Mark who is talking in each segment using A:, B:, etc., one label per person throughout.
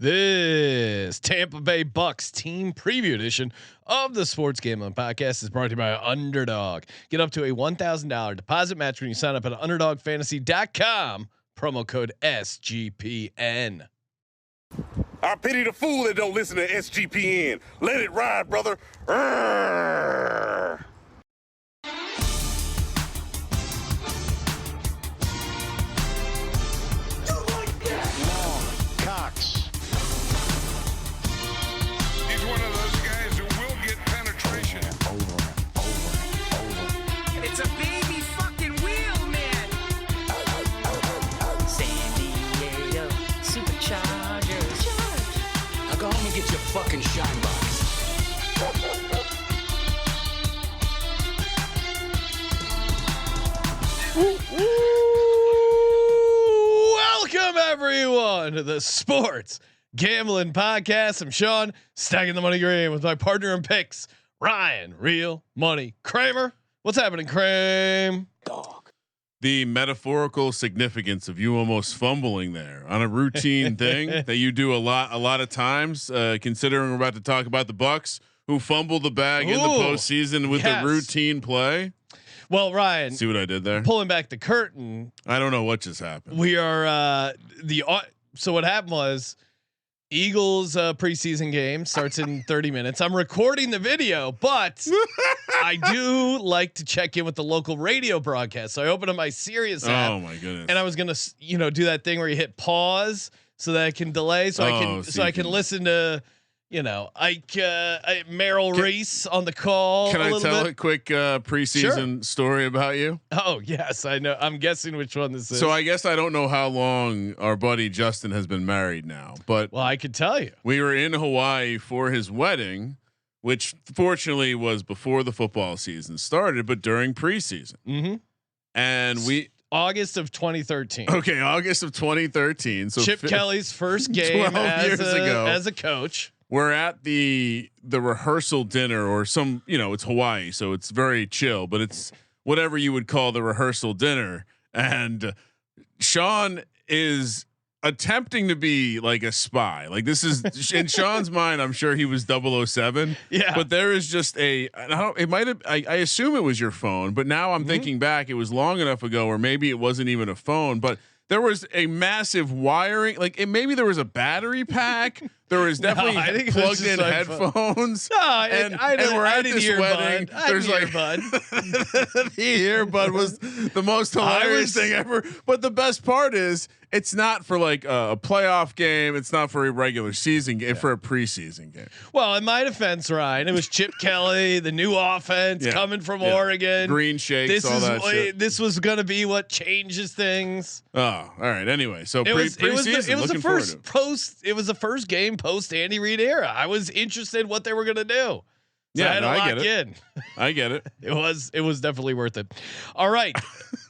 A: This Tampa Bay Bucs team preview edition of the Sports Gambling Podcast is brought to you by Underdog. Get up to a $1,000 deposit match when you sign up at UnderdogFantasy.com. Promo code SGPN.
B: I pity the fool that don't listen to SGPN. Let it ride, brother. Urgh.
C: He's one of those guys who will get penetration.
D: It's a baby fucking wheel, man. San Diego Superchargers.
E: Now go home and get your fucking shine box.
A: Welcome everyone to the Sports Gambling Podcast. I'm Sean, stacking the money green with my partner in picks, Ryan, Real Money Kramer. What's happening, Kramer?
E: Dog.
F: The metaphorical significance of you almost fumbling there on a routine thing that you do a lot of times. Considering we're about to talk about the Bucs who fumbled the bag in the postseason with the routine play.
A: Well, Ryan,
F: see what I did there?
A: Pulling back the curtain.
F: I don't know what just happened.
A: We are so what happened was Eagles preseason game starts in 30 minutes. I'm recording the video, but I do like to check in with the local radio broadcast. So I opened up my Sirius app.
F: Oh my goodness!
A: And I was gonna, do that thing where you hit pause so that I can delay, so I can listen to, Merrill Reese on the call.
F: Can I tell a quick preseason story about you?
A: Oh yes, I know. I'm guessing which one this is.
F: So I guess I don't know how long our buddy Justin has been married now, but
A: I could tell you.
F: We were in Hawaii for his wedding, which fortunately was before the football season started, but during preseason.
A: Mm-hmm.
F: And
A: August of 2013.
F: Okay, August of 2013. So
A: Chip Kelly's first game
F: 12 years ago
A: as a coach.
F: We're at the rehearsal dinner or some, it's Hawaii, so it's very chill, but it's whatever you would call the rehearsal dinner. And Sean is attempting to be like a spy. Like this is in Sean's mind. I'm sure he was 007.
A: Yeah.
F: But there is just I assume it was your phone, but now I'm thinking back, it was long enough ago, or maybe it wasn't even a phone, but there was a massive wiring, maybe there was a battery pack. There was definitely plugged in headphones.
A: And
F: we're at this wedding. There's
A: the
F: earbud was the most hilarious thing ever. But the best part is it's not for like a playoff game. It's not for a regular season game, for a preseason game.
A: Well, in my defense, Ryan, it was Chip Kelly, the new offense coming from Oregon.
F: Green shakes,
A: This was going to be what changes things.
F: Oh, all right. Anyway, so
A: it was the first game post Andy Reid era. I was interested in what they were going to do. So I had to lock in.
F: I get it.
A: It was definitely worth it. All right.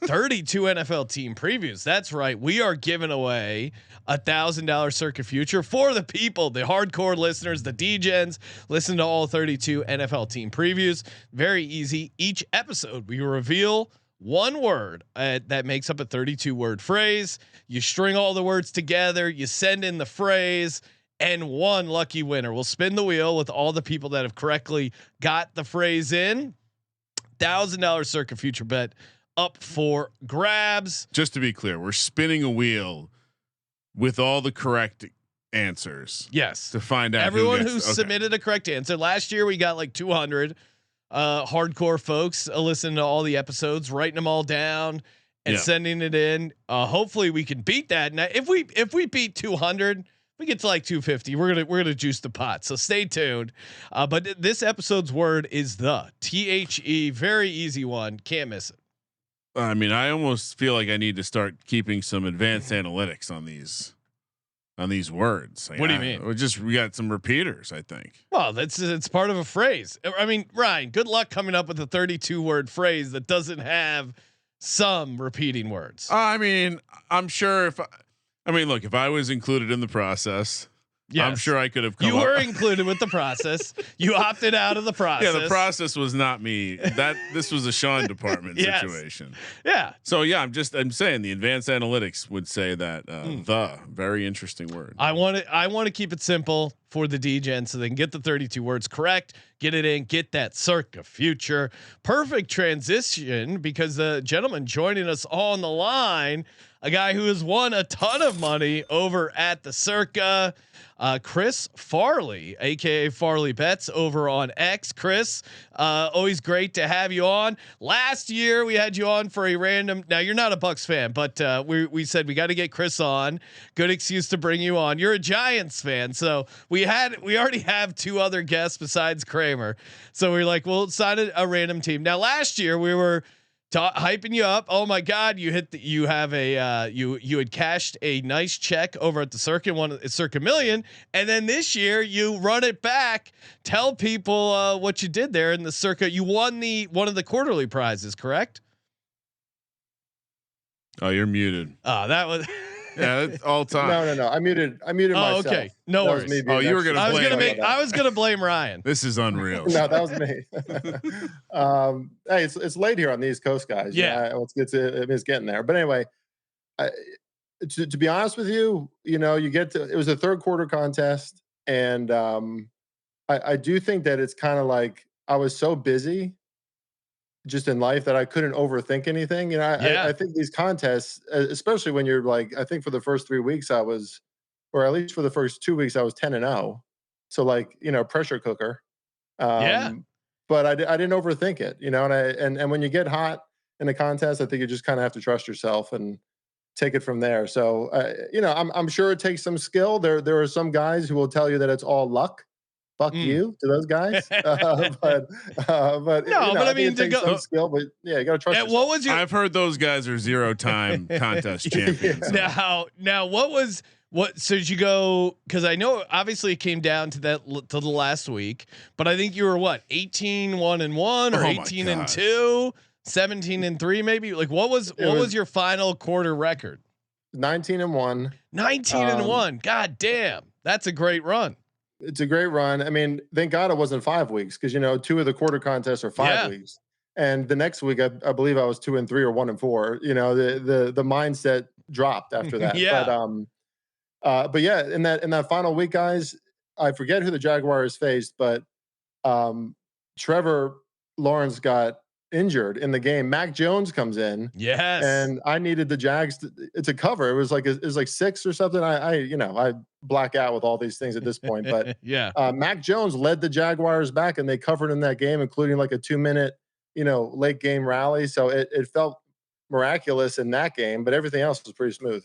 A: 32 NFL team previews. That's right. We are giving away $1,000 circuit future for the people, the hardcore listeners, the DGens. Listen to all 32 NFL team previews. Very easy. Each episode we reveal one word that makes up a 32 word phrase. You string all the words together, you send in the phrase, and one lucky winner will spin the wheel with all the people that have correctly got the phrase in. $1,000 circuit future bet up for grabs.
F: Just to be clear, we're spinning a wheel with all the correct answers.
A: Yes.
F: To find out
A: everyone who submitted a correct answer. Last year we got like 200 hardcore folks listening to all the episodes, writing them all down and sending it in. Hopefully we can beat that. Now, if we beat 200, we get to like 250. We're gonna juice the pot. So stay tuned. But this episode's word is the THE. Very easy one. Can't miss it.
F: I mean, I almost feel like I need to start keeping some advanced analytics on these words.
A: What do you mean?
F: We got some repeaters, I think.
A: Well, it's part of a phrase. I mean, Ryan, good luck coming up with a 32 word phrase that doesn't have some repeating words.
F: I mean, I'm sure if I was included in the process,
A: Yes.
F: I'm sure I could have come
A: You were included with the process. You opted out of the process.
F: Yeah, the process was not me. This was a Sean department
A: Yes.
F: situation.
A: Yeah.
F: So yeah, I'm saying the advanced analytics would say that the very interesting word.
A: I want to keep it simple for the DGen so they can get the 32 words correct, get it in, get that circa future. Perfect transition because the gentleman joining us on the line, a guy who has won a ton of money over at the circa, Chris Farley, aka Farley Bets over on X. Chris, always great to have you on. Last year we had you on for a random. Now you're not a Bucs fan, but we said we got to get Chris on. Good excuse to bring you on. You're a Giants fan, so we already have two other guests besides Kramer. So we're like, we'll sign a random team. Now last year we were hyping you up. Oh my God, you had cashed a nice check over at the Circa Million, and then this year you run it back. Tell people what you did there in the Circa. You won one of the quarterly prizes, correct?
F: Oh, you're muted.
A: Oh, that was.
F: Yeah, that's all time.
G: No. I muted myself.
A: Okay. No
G: That
A: worries.
G: was me being
F: You were
G: extra
F: gonna
A: I was gonna blame Ryan.
F: This is unreal.
G: No, that was me. Hey, it's late here on the East Coast, guys.
A: Yeah.
G: It's getting there. But anyway, to be honest with you, it was a third quarter contest, and I do think that it's kind of like I was so busy just in life that I couldn't overthink anything. I think these contests, especially when you're like, I think for the first 3 weeks or at least for the first 2 weeks, I was 10-0. So like, pressure cooker. But I didn't overthink it, and when you get hot in a contest, I think you just kind of have to trust yourself and take it from there. So, I'm sure it takes some skill. There are some guys who will tell you that it's all luck. Fuck you to those guys. But I mean, it takes some skill, but yeah, you got to trust yourself.
A: What was your?
F: I've heard those guys are 0-time contest champions.
A: Now what? So did you go? Because I know obviously it came down to the last week, but I think you were 18-1-1 or 18-2, 17-3 maybe. Like what was your final quarter record?
G: 19-1.
A: 19-1. God damn, that's a great run.
G: It's a great run. I mean, thank God it wasn't 5 weeks because 2 of the quarter contests are 5 weeks, and the next week I believe I was 2-3 or 1-4. The mindset dropped after that. But yeah, in that final week, guys, I forget who the Jaguars faced, but Trevor Lawrence got injured in the game. Mac Jones comes in.
A: Yes.
G: And I needed the Jags to cover. It was like 6 or something. I black out with all these things at this point, but Mac Jones led the Jaguars back and they covered in that game, including like a 2-minute, late game rally. So it felt miraculous in that game, but everything else was pretty smooth.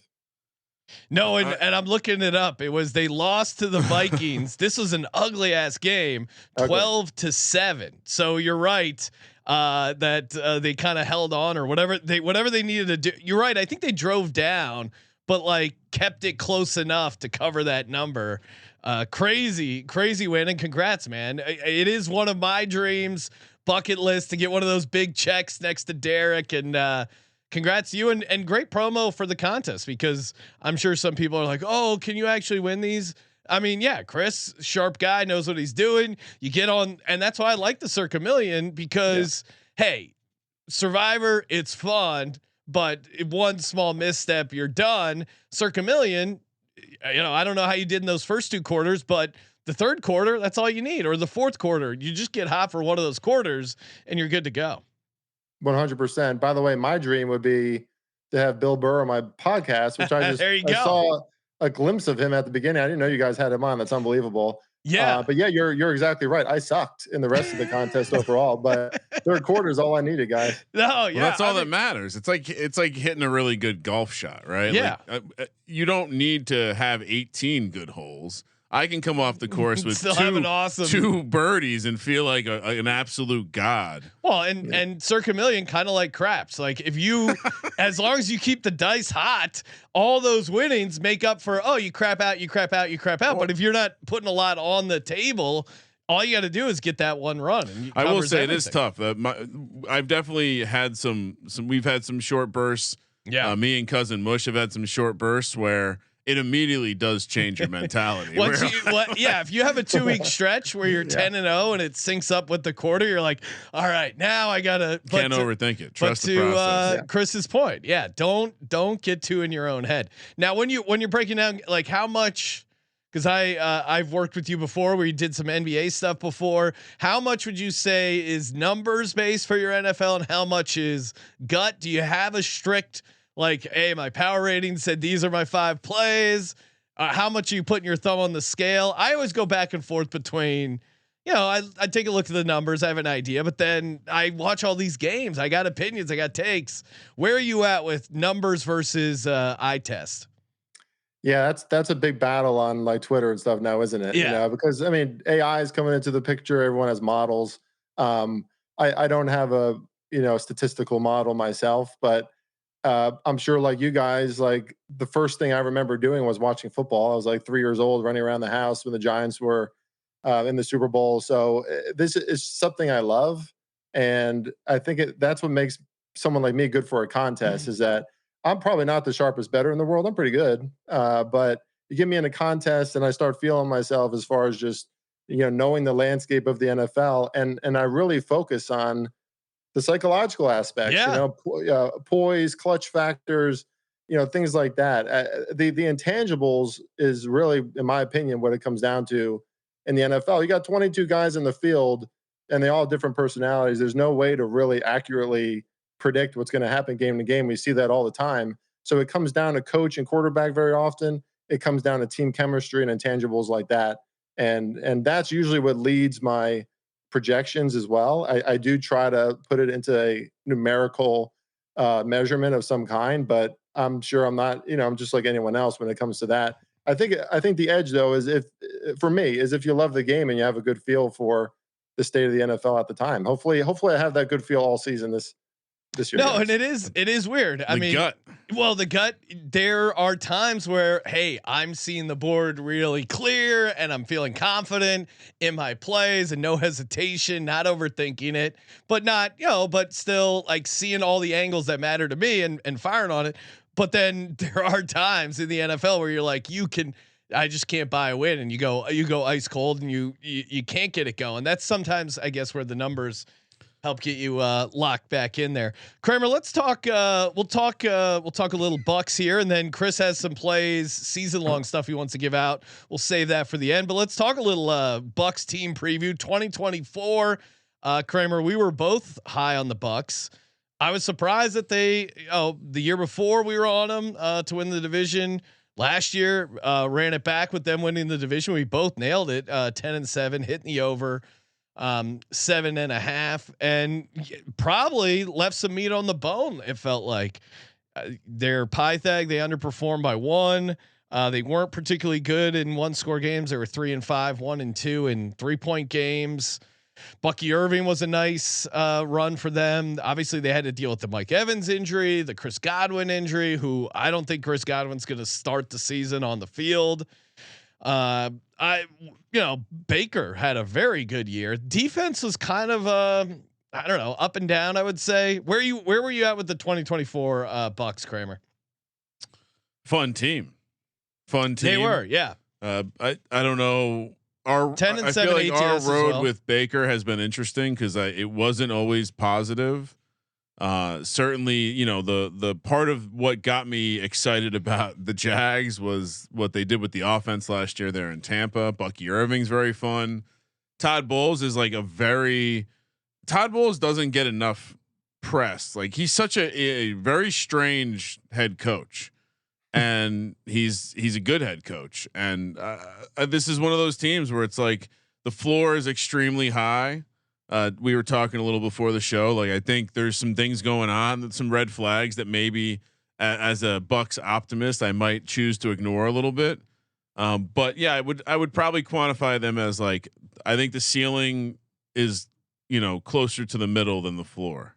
A: No, and I'm looking it up. They lost to the Vikings. This was an ugly ass game, 12-7. So you're right. That they kind of held on or whatever they needed to do. You're right. I think they drove down, but like kept it close enough to cover that number. Crazy win, and congrats, man. It is one of my dreams, bucket list, to get one of those big checks next to Derek, and congrats to you, and great promo for the contest, because I'm sure some people are like, oh, can you actually win these? I mean, yeah, Chris, sharp guy, knows what he's doing. You get on, and that's why I like the Circa Million, because hey, Survivor, it's fun, but one small misstep, you're done. Circa Million, I don't know how you did in those first 2 quarters, but the third quarter, that's all you need, or the fourth quarter, you just get hot for one of those quarters, and you're good to go.
G: 100%. By the way, my dream would be to have Bill Burr on my podcast, which I saw a glimpse of him at the beginning. I didn't know you guys had him on. That's unbelievable.
A: Yeah.
G: But yeah, you're exactly right. I sucked in the rest of the contest overall, but third quarter is all I needed, guys.
A: No, yeah.
F: Well, that's all that matters. It's like hitting a really good golf shot, right?
A: Yeah.
F: Like, you don't need to have 18 good holes. I can come off the course with two birdies and feel like an absolute god. Well,
A: and Circa Million kind of like craps. Like if you, as long as you keep the dice hot, all those winnings make up for, you crap out. Well, but if you're not putting a lot on the table, all you got to do is get that one run. And
F: I will say everything. It is tough. I've definitely had some. We've had some short bursts.
A: Yeah.
F: Me and cousin Mush have had some short bursts where it immediately does change your mentality.
A: Once if you have a 2-week stretch where you're 10-0 and it syncs up with the quarter, you're like, all right, now I gotta
F: can't overthink it. Trust the process.
A: Chris's point, don't get too in your own head. Now, when you're breaking down like how much, because I've worked with you before, where you did some NBA stuff before. How much would you say is numbers based for your NFL, and how much is gut? Do you have a strict like, hey, my power rating said these are my 5 plays? How much are you putting your thumb on the scale? I always go back and forth between, I take a look at the numbers. I have an idea, but then I watch all these games. I got opinions. I got takes. Where are you at with numbers versus eye test?
G: Yeah, that's a big battle on like Twitter and stuff now, isn't it?
A: Yeah.
G: Because I mean, AI is coming into the picture. Everyone has models. I don't have a statistical model myself, but I'm sure like you guys, like the first thing I remember doing was watching football. I was like 3 years old, running around the house when the Giants were in the Super Bowl. So this is something I love, and I think that's what makes someone like me good for a contest. Is that I'm probably not the sharpest bettor in the world. I'm pretty good, but you get me in a contest, and I start feeling myself as far as just knowing the landscape of the NFL, and I really focus on the psychological aspects, poise, clutch factors, things like that. The intangibles is really, in my opinion, what it comes down to in the NFL. You got 22 guys in the field, and they all have different personalities. There's no way to really accurately predict what's going to happen game to game. We see that all the time. So it comes down to coach and quarterback very often. It comes down to team chemistry and intangibles like that. And that's usually what leads my projections as well. I do try to put it into a numerical measurement of some kind, but I'm sure I'm not, I'm just like anyone else when it comes to that. I think the edge though is if you love the game and you have a good feel for the state of the NFL at the time. Hopefully I have that good feel all season this year.
A: No, and it is weird. I mean, the gut, there are times where, hey, I'm seeing the board really clear and I'm feeling confident in my plays and no hesitation, not overthinking it, but but still like seeing all the angles that matter to me and firing on it. But then there are times in the NFL where you're like, I just can't buy a win, and you go ice cold and you can't get it going. That's sometimes, I guess, where the numbers help get you locked back in there. Kramer, let's talk. We'll talk a little Bucs here, and then Chris has some plays, season long stuff he wants to give out. We'll save that for the end. But let's talk a little Bucs team preview 2024. Kramer, we were both high on the Bucs. I was surprised that the year before we were on them to win the division. Last year ran it back with them winning the division. We both nailed it. 10-7, hitting the over. 7.5, and probably left some meat on the bone. It felt like their Pythag, they underperformed by 1. They weren't particularly good in 1-score games. They were 3-5, 1-2 in 3-point games. Bucky Irving was a nice run for them. Obviously, they had to deal with the Mike Evans injury, the Chris Godwin injury, who I don't think Chris Godwin's going to start the season on the field. Baker had a very good year. Defense was kind of up and down, I would say. Where were you at with the 2024 Bucs, Kramer?
F: Fun team.
A: They were, yeah.
F: I don't know. Our
A: 10 and 7
F: I feel like our
A: ATS
F: road with Baker has been interesting because it wasn't always positive. Certainly, the part of what got me excited about the Jags was what they did with the offense last year there in Tampa. Bucky Irving's very fun. Todd Bowles is like Todd Bowles doesn't get enough press. Like he's such a very strange head coach, and he's a good head coach. And this is one of those teams where it's like the floor is extremely high. We were talking a little before the show. Like I think there's some things going on, some red flags that maybe as a Bucs optimist I might choose to ignore a little bit. But yeah, I would probably quantify them as like I think the ceiling is closer to the middle than the floor.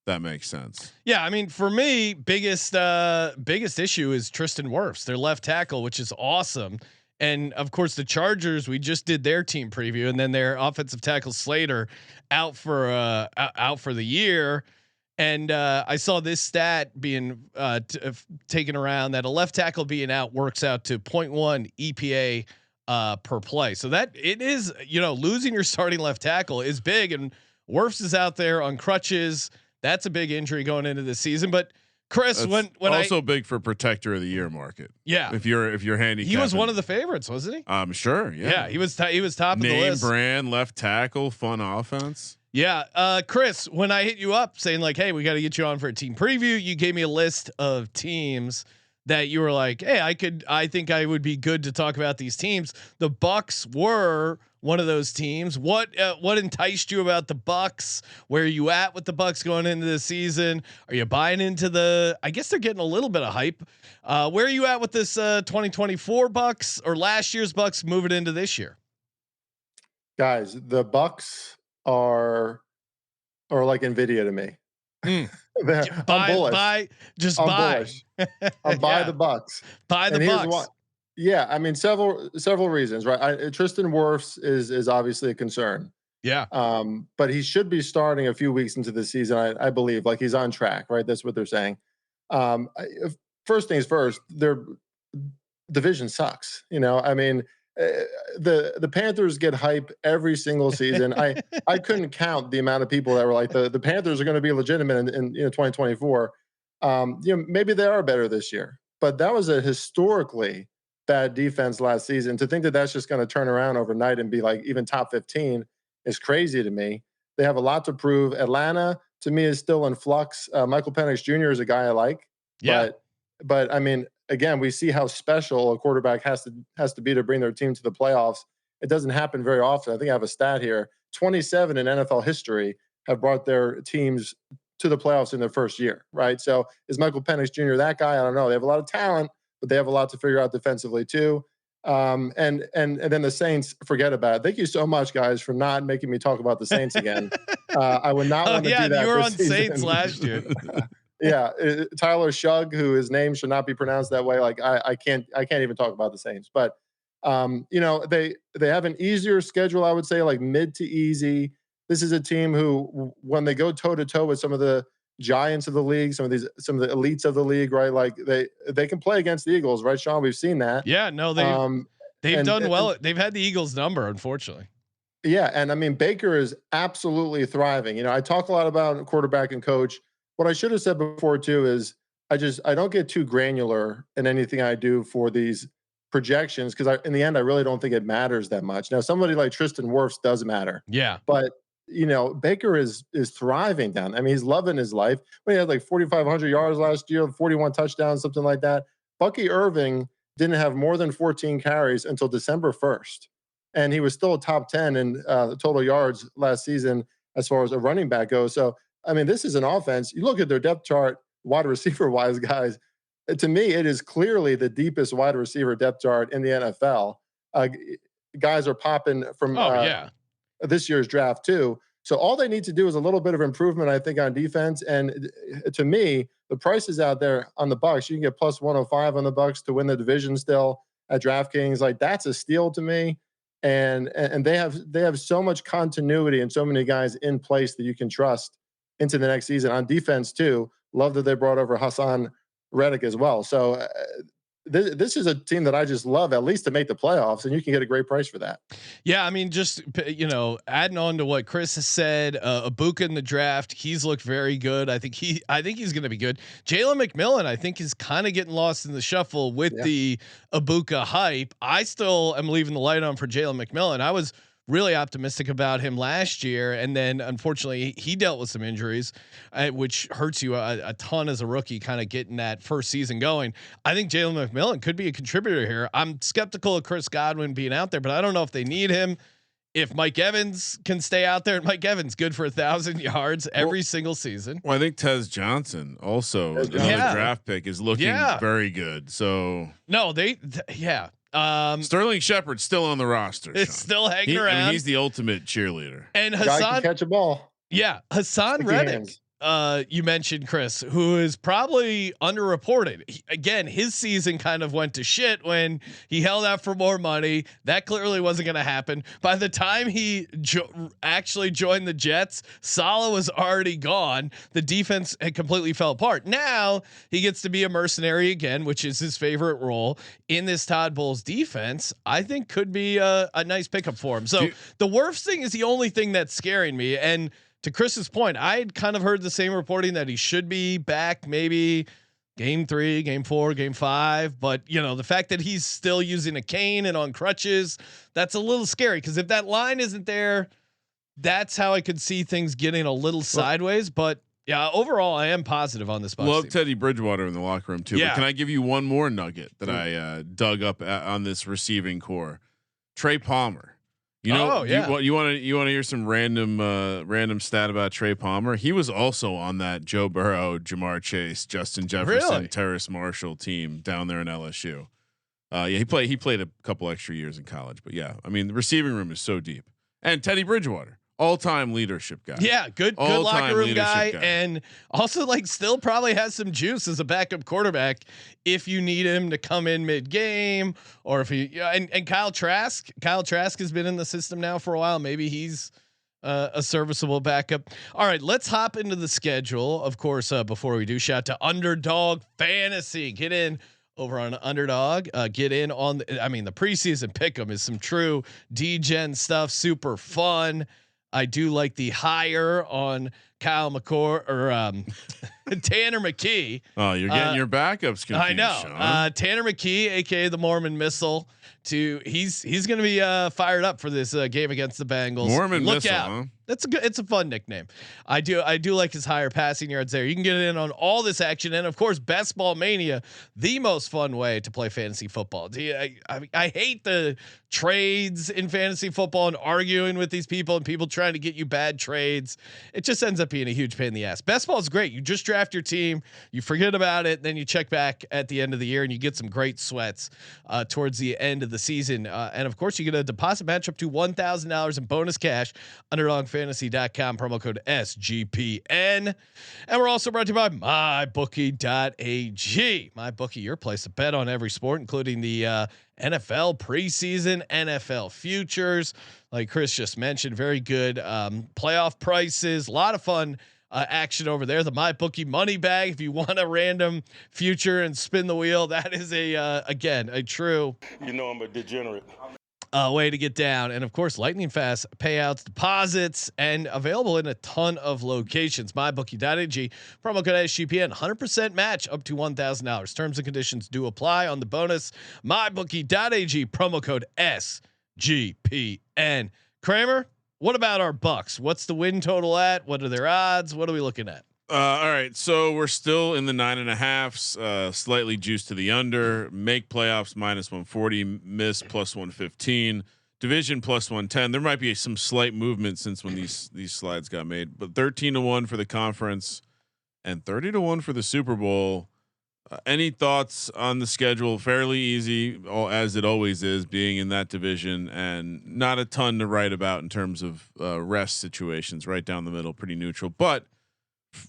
F: That makes sense.
A: Yeah, I mean, for me, biggest issue is Tristan Wirfs, their left tackle, which is awesome. And of course, the Chargers, we just did their team preview, and then their offensive tackle Slater out for the year. And I saw this stat being taken around that a left tackle being out works out to 0.1 EPA per play. So that it is, losing your starting left tackle is big, and Wirfs is out there on crutches. That's a big injury going into the season. But Chris,
F: That's
A: when
F: also big for protector of the year market.
A: Yeah,
F: if you're handicapping,
A: he was one of the favorites, wasn't he?
F: Sure. Yeah,
A: he was top of the
F: name
A: list.
F: brand left tackle, fun offense.
A: Yeah, Chris, when I hit you up saying like, "Hey, we got to get you on for a team preview," you gave me a list of teams that you were like, "Hey, I think I would be good to talk about these teams." The Bucs were one of those teams. What enticed you about the Bucs? Where are you at with the Bucs going into the season? Are you buying into I guess they're getting a little bit of hype. Where are you at with this 2024 Bucs or last year's Bucs moving into this year?
G: Guys, the Bucs are like Nvidia to me. I'm bullish.
A: Bullish.
G: I'm buy the Bucs.
A: Buy the Bucs.
G: Yeah, I mean several reasons, right? Tristan Wirfs is obviously a concern.
A: Yeah.
G: But he should be starting a few weeks into the season, I believe. Like he's on track, right? That's what they're saying. First things first, their division sucks. I mean, the Panthers get hype every single season. I couldn't count the amount of people that were like the Panthers are going to be legitimate in 2024. Maybe they are better this year, but that was a historically bad defense last season. To think that that's just going to turn around overnight and be like even top 15 is crazy to me. They have a lot to prove. Atlanta to me is still in flux. Michael Penix Jr. is a guy I like.
A: Yeah.
G: But I mean, again, we see how special a quarterback has to be to bring their team to the playoffs. It doesn't happen very often. I think I have a stat here. 27 in NFL history have brought their teams to the playoffs in their first year, right? So is Michael Penix Jr. that guy? I don't know. They have a lot of talent, but they have a lot to figure out defensively too. And then the Saints, forget about it. Thank you so much, guys, for not making me talk about the Saints again. I would not want to do that.
A: You were on
G: season.
A: Saints last year.
G: Yeah, Tyler Shugg, who his name should not be pronounced that way. Like I can't even talk about the Saints. But they have an easier schedule, I would say, like mid to easy. This is a team who, when they go toe to toe with some of the giants of the league, some of the elites of the league, right? Like they can play against the Eagles, right, Sean? We've seen that.
A: Yeah, no, they've done well. They've had the Eagles number, unfortunately.
G: Yeah, and I mean Baker is absolutely thriving. I talk a lot about quarterback and coach. What I should have said before too is I don't get too granular in anything I do for these projections because in the end I really don't think it matters that much. Now somebody like Tristan Wirfs does matter.
A: Yeah,
G: but Baker is thriving down. I mean, he's loving his life. He had like 4,500 yards last year, 41 touchdowns, something like that. Bucky Irving didn't have more than 14 carries until December 1st. And he was still a top 10 in total yards last season as far as a running back goes. So, I mean, this is an offense. You look at their depth chart, wide receiver wise, guys. To me, it is clearly the deepest wide receiver depth chart in the NFL. Guys are popping from this year's draft too. So all they need to do is a little bit of improvement, I think, on defense. And to me, the prices out there on the Bucs, you can get plus 105 on the Bucs to win the division still at DraftKings. Like that's a steal to me. And they have so much continuity and so many guys in place that you can trust into the next season on defense too. Love that they brought over Hassan Reddick as well. So this is a team that I just love, at least to make the playoffs, and you can get a great price for that.
A: Yeah, I mean, just adding on to what Chris has said, Ibuka in the draft, he's looked very good. I think he's going to be good. Jalen McMillan, I think, is kind of getting lost in the shuffle with the Ibuka hype. I still am leaving the light on for Jalen McMillan. I was really optimistic about him last year, and then unfortunately he dealt with some injuries, which hurts you a ton as a rookie, kind of getting that first season going. I think Jalen McMillan could be a contributor here. I'm skeptical of Chris Godwin being out there, but I don't know if they need him. If Mike Evans can stay out there, and Mike Evans good for 1,000 yards every single season.
F: Well, I think Tez Johnson also another draft pick is looking very good. So
A: no,
F: Sterling Shepard's still on the roster.
A: It's still hanging around.
F: I mean, he's the ultimate cheerleader.
A: And
G: Hassan can catch a ball.
A: Yeah, Hassan Reddick. you mentioned Chris, who is probably underreported. Again, his season kind of went to shit when he held out for more money. That clearly wasn't going to happen. By the time he actually joined the Jets, Saleh was already gone. The defense had completely fell apart. Now he gets to be a mercenary again, which is his favorite role in this Todd Bowles defense. I think could be a nice pickup for him. So the worst thing is the only thing that's scaring me. And to Chris's point, I had kind of heard the same reporting that he should be back maybe game 3, game 4, game 5. But the fact that he's still using a cane and on crutches, that's a little scary, because if that line isn't there, that's how I could see things getting a little sideways. But yeah, overall, I am positive on this Bucs
F: Love
A: team.
F: Teddy Bridgewater in the locker room too.
A: Yeah.
F: But can I give you one more nugget that I dug up on this receiving core? Trey Palmer. You want to hear some random stat about Trey Palmer? He was also on that Joe Burrow, Jamar Chase, Justin Jefferson, Terrace Marshall team down there in LSU. He played a couple extra years in college, but yeah, I mean the receiving room is so deep. And Teddy Bridgewater, all-time leadership guy.
A: Yeah, good locker room guy, and also still probably has some juice as a backup quarterback if you need him to come in mid-game, or if he and Kyle Trask has been in the system now for a while. Maybe he's a serviceable backup. All right, let's hop into the schedule. Of course, before we do, shout out to Underdog Fantasy. Get in over on Underdog. Get in on the preseason pick'em is some true D-Gen stuff. Super fun. I do like the higher on Kyle McCord or Tanner McKee.
F: Oh, you're getting your backups confused.
A: I know.
F: Sean.
A: Tanner McKee, aka the Mormon Missile. He's going to be fired up for this game against the Bengals.
F: Mormon
A: Look
F: Missile.
A: out.
F: Huh?
A: It's a fun nickname. I do like his higher passing yards there. You can get in on all this action, and of course, Best Ball Mania, the most fun way to play fantasy football. I hate the trades in fantasy football and arguing with these people and people trying to get you bad trades. It just ends up being a huge pain in the ass. Best ball is great. You just draft your team, you forget about it, then you check back at the end of the year and you get some great sweats towards the end of the season. And of course, you get a deposit match up to $1,000 in bonus cash. UnderdogFantasy.com, promo code SGPN. And we're also brought to you by MyBookie.ag. MyBookie, your place to bet on every sport, including the NFL preseason, NFL futures. Like Chris just mentioned, very good playoff prices. A lot of fun action over there. The MyBookie money bag. If you want a random future and spin the wheel, that is a true.
B: I'm a degenerate.
A: Way to get down. And of course, lightning fast payouts, deposits, and available in a ton of locations. MyBookie.ag, promo code SGPN, 100% match up to $1,000. Terms and conditions do apply on the bonus. MyBookie.ag, promo code SGPN. Kramer, what about our Bucs? What's the win total at? What are their odds? What are we looking at?
F: All right, so we're still in the 9.5s, slightly juiced to the under. Make playoffs -140, miss +115, division +110. There might be some slight movement since when these slides got made, but 13-1 for the conference and 30-1 for the Super Bowl. Any thoughts on the schedule? Fairly easy, as it always is, being in that division, and not a ton to write about in terms of rest situations. Right down the middle, pretty neutral, but.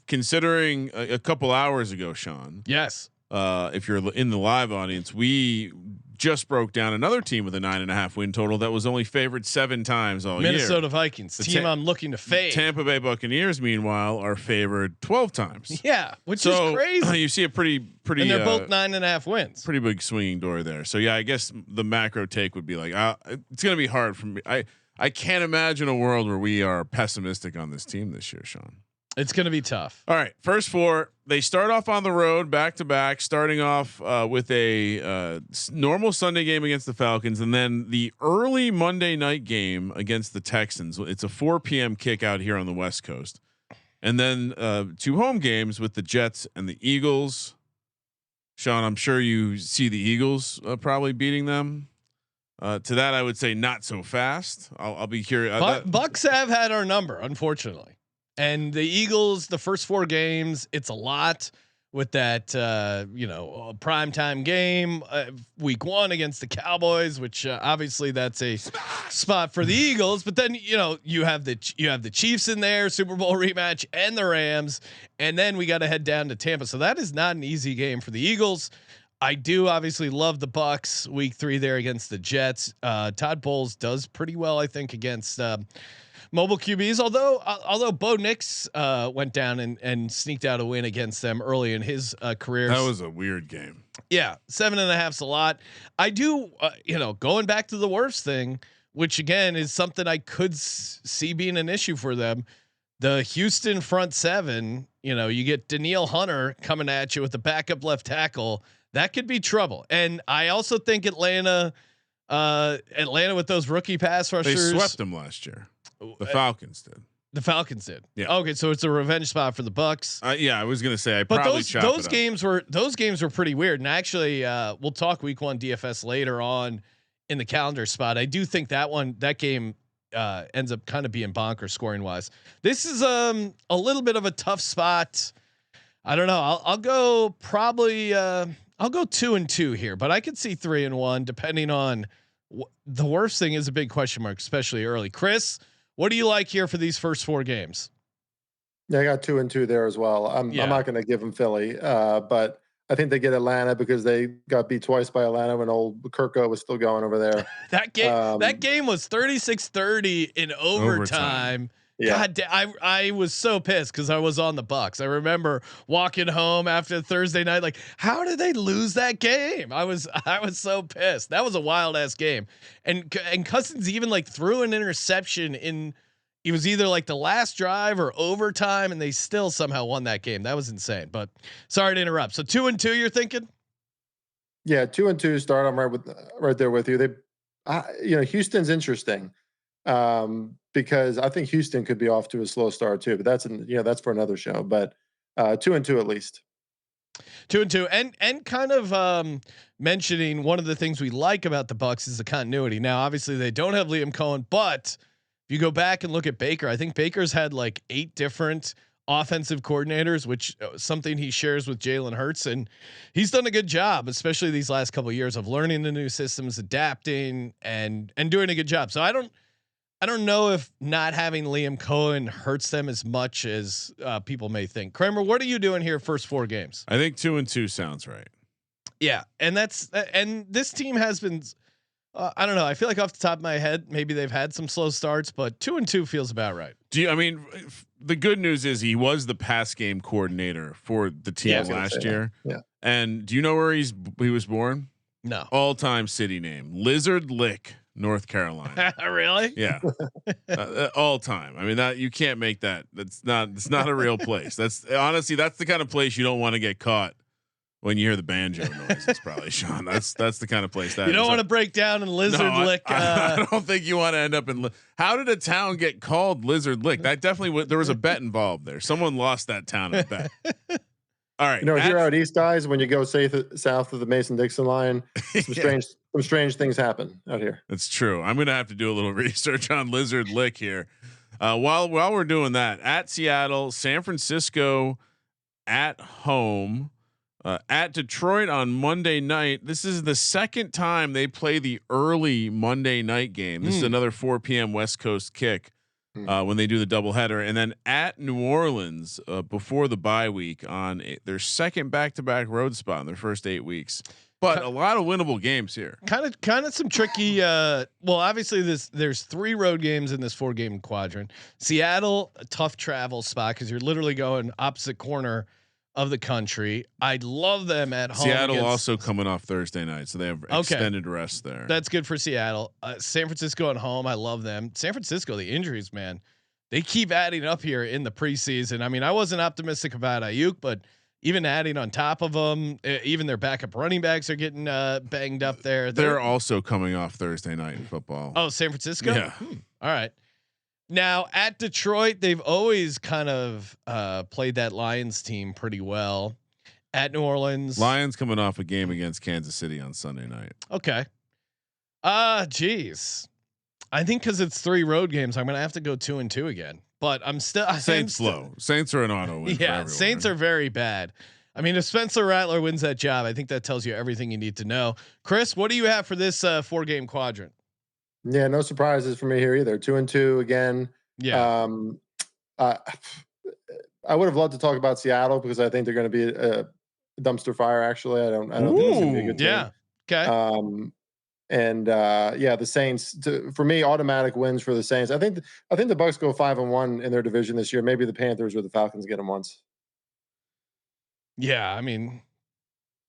F: Considering a couple hours ago, Sean.
A: Yes.
F: If you're in the live audience, we just broke down another team with a 9.5 win total that was only favored 7 times all year.
A: Minnesota Vikings, the team I'm looking to fade.
F: Tampa Bay Buccaneers, meanwhile, are favored 12 times.
A: Yeah, which is crazy.
F: You see a pretty,
A: and they're both 9.5 wins.
F: Pretty big swinging door there. So yeah, I guess the macro take would be like, it's going to be hard for me. I can't imagine a world where we are pessimistic on this team this year, Sean.
A: It's going to be tough.
F: All right, first 4. They start off on the road, back to back, starting off with a normal Sunday game against the Falcons, and then the early Monday night game against the Texans. It's a 4 p.m. kick out here on the West Coast, and then 2 home games with the Jets and the Eagles. Sean, I'm sure you see the Eagles probably beating them. To that, I would say not so fast. I'll be curious.
A: Bucs have had our number, unfortunately. And the Eagles, the first 4 games, it's a lot. with that primetime game week 1 against the Cowboys, which obviously that's a spot for the Eagles. But then you have the Chiefs in there, Super Bowl rematch, and the Rams, and then we got to head down to Tampa. So that is not an easy game for the Eagles. I do obviously love the Bucs week 3 there against the Jets. Todd Bowles does pretty well, I think, against mobile QBs. Although Bo Nix went down and sneaked out a win against them early in his career.
F: That was a weird game.
A: Yeah, 7.5's a lot. I do, going back to the worst thing, which again is something I could see being an issue for them. The Houston front seven. You get Danielle Hunter coming at you with the backup left tackle. That could be trouble. And I also think Atlanta with those rookie pass rushers.
F: They swept them last year. The Falcons did.
A: The Falcons did.
F: Yeah.
A: Okay, so it's a revenge spot for the Bucs.
F: Yeah, I was gonna say.
A: But those games were pretty weird. And actually, we'll talk week 1 DFS later on in the calendar spot. I do think that game ends up kind of being bonkers scoring wise. This is a little bit of a tough spot. I don't know. I'll go probably. I'll go 2-2 here, but I could see 3-1 depending on. The worst thing is a big question mark, especially early. Chris, what do you like here for these first 4 games?
G: Yeah, I got 2-2 there as well. I'm not going to give them Philly, but I think they get Atlanta because they got beat twice by Atlanta when old Kirko was still going over there.
A: that game was 36-30 in overtime.
G: Yeah.
A: God, I was so pissed because I was on the Bucs. I remember walking home after Thursday night, like, how did they lose that game? I was so pissed. That was a wild ass game, and Cousins even like threw an interception in. It was either like the last drive or overtime, and they still somehow won that game. That was insane. But sorry to interrupt. So 2-2, you're thinking?
G: Yeah, 2-2 start. I'm right there with you. Houston's interesting. Because I think Houston could be off to a slow start too, but that's for another show. But 2-2 at least.
A: 2-2, and kind of mentioning one of the things we like about the Bucs is the continuity. Now, obviously, they don't have Liam Cohen, but if you go back and look at Baker, I think Baker's had like 8 different offensive coordinators, which something he shares with Jalen Hurts, and he's done a good job, especially these last couple of years of learning the new systems, adapting, and doing a good job. So I don't know if not having Liam Cohen hurts them as much as people may think. Kramer, what are you doing here first 4 games?
F: I think 2-2 sounds right.
A: Yeah, and this team has been. I don't know. I feel like off the top of my head, maybe they've had some slow starts, but 2-2 feels about right.
F: The good news is he was the pass game coordinator for the team last year.
G: Yeah. And
F: do you know where he was born?
A: No.
F: All-time city name, Lizard Lick, North Carolina.
A: Really?
F: Yeah. All time. I mean, that you can't make that. It's not a real place. That's the kind of place you don't want to get caught when you hear the banjo noises. Probably, Sean. That's the kind of place that
A: you don't want to break down in Lizard Lick.
F: I don't think you want to end up in. How did a town get called Lizard Lick? That definitely there was a bet involved there. Someone lost that town in a bet. All right.
G: Here out east, guys, when you go south of the Mason-Dixon line, some strange things happen out here.
F: That's true. I'm gonna have to do a little research on Lizard Lick here. While we're doing that, at Seattle, San Francisco, at home, at Detroit on Monday night. This is the second time they play the early Monday night game. This is another 4 p.m. West Coast kick. When they do the doubleheader, and then at New Orleans before the bye week on their second back-to-back road spot in their first 8 weeks. But a lot of winnable games here. Kind of
A: some tricky. Well, obviously there's 3 road games in this 4-game quadrant. Seattle, a tough travel spot because you're literally going opposite corner of the country. I love them at home.
F: Seattle also coming off Thursday night, so they have extended rest there.
A: That's good for Seattle. San Francisco at home. I love them. San Francisco, the injuries, man, they keep adding up here in the preseason. I mean, I wasn't optimistic about Ayuk, but even adding on top of them, even their backup running backs are getting banged up there.
F: They're also coming off Thursday night in football.
A: Oh, San Francisco.
F: Yeah.
A: All right. Now at Detroit, they've always kind of played that Lions team pretty well. At New Orleans,
F: Lions coming off a game against Kansas City on Sunday night.
A: Okay. Geez, I think because it's 3 road games, I'm gonna have to go 2-2 again. But I'm still
F: Saints low. Saints are an auto win.
A: Yeah, Saints are very bad. I mean, if Spencer Rattler wins that job, I think that tells you everything you need to know. Chris, what do you have for this 4-game quadrant?
G: Yeah, no surprises for me here either. 2-2 again.
A: Yeah.
G: I would have loved to talk about Seattle because I think they're going to be a dumpster fire. Actually, I don't think it's going to be a good team.
A: Yeah. Okay.
G: Yeah, the Saints for me, automatic wins for the Saints. I think the Bucs go 5-1 in their division this year. Maybe the Panthers or the Falcons get them once.
A: Yeah. I mean,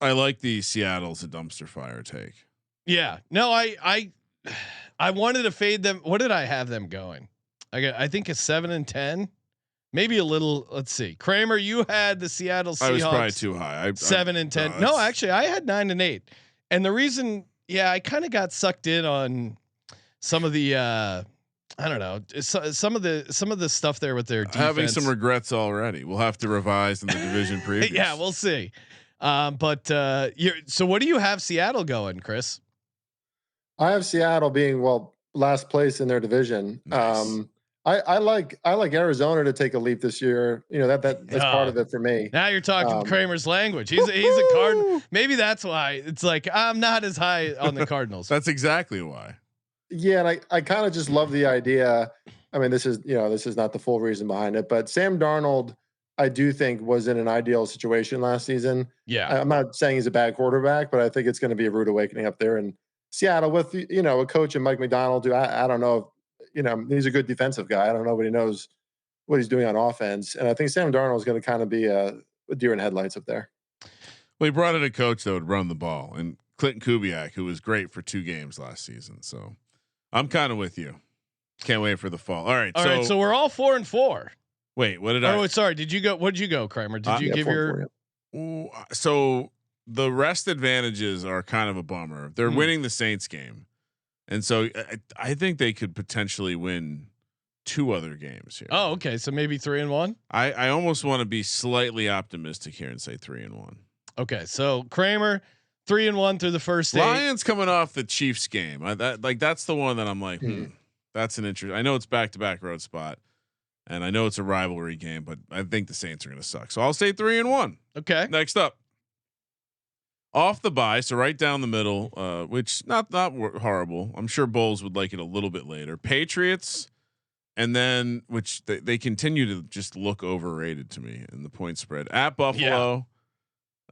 F: I like the Seattle's a dumpster fire take.
A: Yeah. No, I wanted to fade them. What did I have them going? I think a 7-10, maybe a little. Let's see. Kramer, you had the Seattle Seahawks.
F: I was probably too high.
A: 7-10. No, actually, I had 9-8. And the reason, I kind of got sucked in on some of the. I don't know. Some of the stuff there with their defense.
F: Having some regrets already. We'll have to revise in the division previews.
A: Yeah, we'll see. So what do you have Seattle going, Chris?
G: I have Seattle being last place in their division.
F: Nice.
G: I like Arizona to take a leap this year. That's part of it for me.
A: Now you're talking Kramer's language. He's a Cardinal. Maybe that's why it's like I'm not as high on the Cardinals.
F: That's exactly why.
G: Yeah, and I kind of just love the idea. I mean, this is not the full reason behind it, but Sam Darnold, I do think was in an ideal situation last season.
A: Yeah,
G: I'm not saying he's a bad quarterback, but I think it's going to be a rude awakening up there in Seattle with a coach and Mike McDonald. I don't know. He's a good defensive guy. I don't know, but he knows what he's doing on offense. And I think Sam Darnold is going to kind of be a deer in headlights up there.
F: Well, he brought in a coach that would run the ball, and Clinton Kubiak, who was great for 2 games last season. So I'm kind of with you. Can't wait for the fall. All right.
A: So we're all 4-4.
F: Wait, what did I?
A: Oh, sorry. Did you go? What did you go, Kramer? Did you give your?
F: So the rest advantages are kind of a bummer. They're winning the Saints game. And so I think they could potentially win 2 other games here.
A: Oh, okay. So maybe 3-1.
F: I almost want to be slightly optimistic here and say 3-1.
A: Okay. So Kramer 3-1 through the first 8.
F: Lions coming off the Chiefs game. That's the one that I'm like, that's an interest. I know it's back-to-back road spot, and I know it's a rivalry game, but I think the Saints are going to suck. So I'll say 3-1.
A: Okay.
F: Next up. Off the bye, so right down the middle, which not horrible. I'm sure Bowles would like it a little bit later. Patriots, and then which they continue to just look overrated to me in the point spread at Buffalo,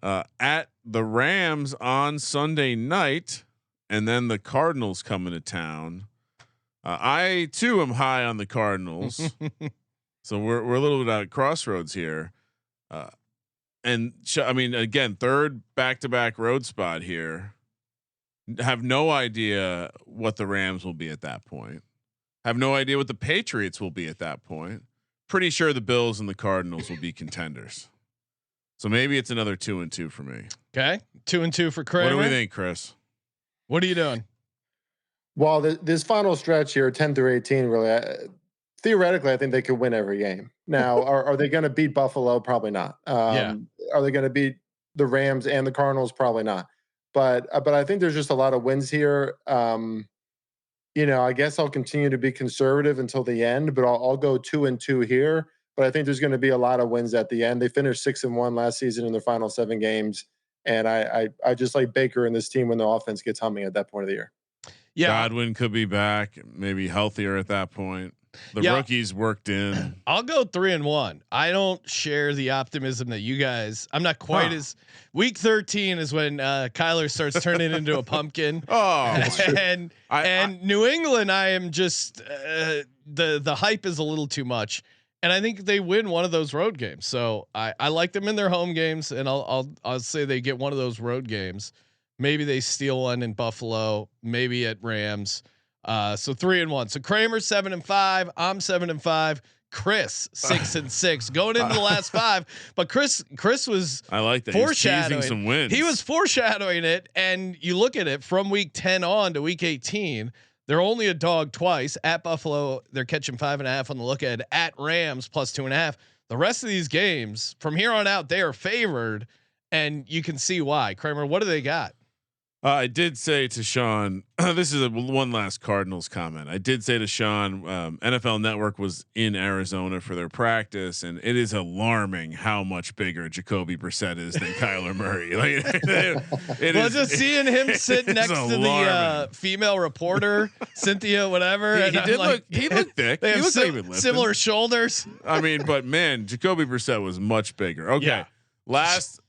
F: at the Rams on Sunday night, and then the Cardinals coming to town. I too am high on the Cardinals, so we're a little bit at crossroads here. And I mean, again, third back-to-back road spot here. Have no idea what the Rams will be at that point. Have no idea what the Patriots will be at that point. Pretty sure the Bills and the Cardinals will be contenders. So maybe it's another 2-2 for me.
A: Okay, 2-2 for Kramer.
F: What do we think, Chris?
A: What are you doing?
G: Well, this final stretch here, 10 through 18, really. Theoretically, I think they could win every game. Now, are they going to beat Buffalo? Probably not. Are they going to beat the Rams and the Cardinals? Probably not. But I think there's just a lot of wins here. I guess I'll continue to be conservative until the end, but I'll go 2-2 here. But I think there's going to be a lot of wins at the end. They finished 6-1 last season in their final 7 games, and I just like Baker and this team when the offense gets humming at that point of the year.
A: Yeah,
F: Godwin could be back, maybe healthier at that point. The rookies worked in.
A: I'll go 3-1. I don't share the optimism that you guys. I'm not quite as. Week 13 is when Kyler starts turning into a pumpkin.
F: Oh,
A: and New England, I am just the hype is a little too much, and I think they win one of those road games. So I like them in their home games, and I'll say they get one of those road games. Maybe they steal one in Buffalo. Maybe at Rams. So 3-1. So Kramer 7-5. I'm 7-5. Chris 6-6 going into the last 5. But Chris was
F: I like that
A: foreshadowing
F: some wins.
A: He was foreshadowing it, and you look at it from week 10 on to week 18. They're only a dog twice at Buffalo. They're catching 5.5 on the look ahead at Rams plus 2.5. The rest of these games from here on out, they are favored, and you can see why. Kramer, what do they got?
F: I did say to Sean, this is one last Cardinals comment. I did say to Sean, NFL Network was in Arizona for their practice, and it is alarming how much bigger Jacoby Brissett is than Kyler Murray. Like,
A: just seeing him sit next to the female reporter, Cynthia, whatever.
F: He looked thick.
A: They
F: he
A: have
F: looked
A: similar shoulders.
F: I mean, but man, Jacoby Brissett was much bigger. Okay,
A: Yeah.
F: last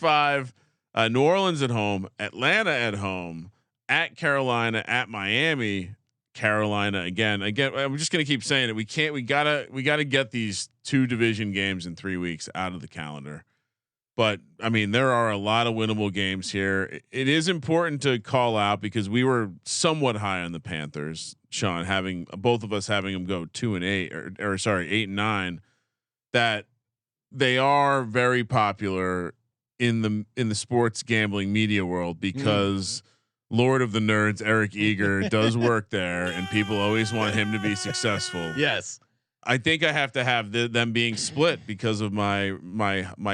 F: five. New Orleans at home, Atlanta at home, at Carolina, at Miami, Carolina again. I'm just gonna keep saying it. We gotta get these 2 division games in 3 weeks out of the calendar. But I mean, there are a lot of winnable games here. It is important to call out because we were somewhat high on the Panthers, Sean, having both of us having them go 2-8 or 8-9. That they are very popular in the sports gambling media world because Lord of the Nerds Eric Eager does work there, and people always want him to be successful.
A: Yes,
F: I think I have to have them being split because of my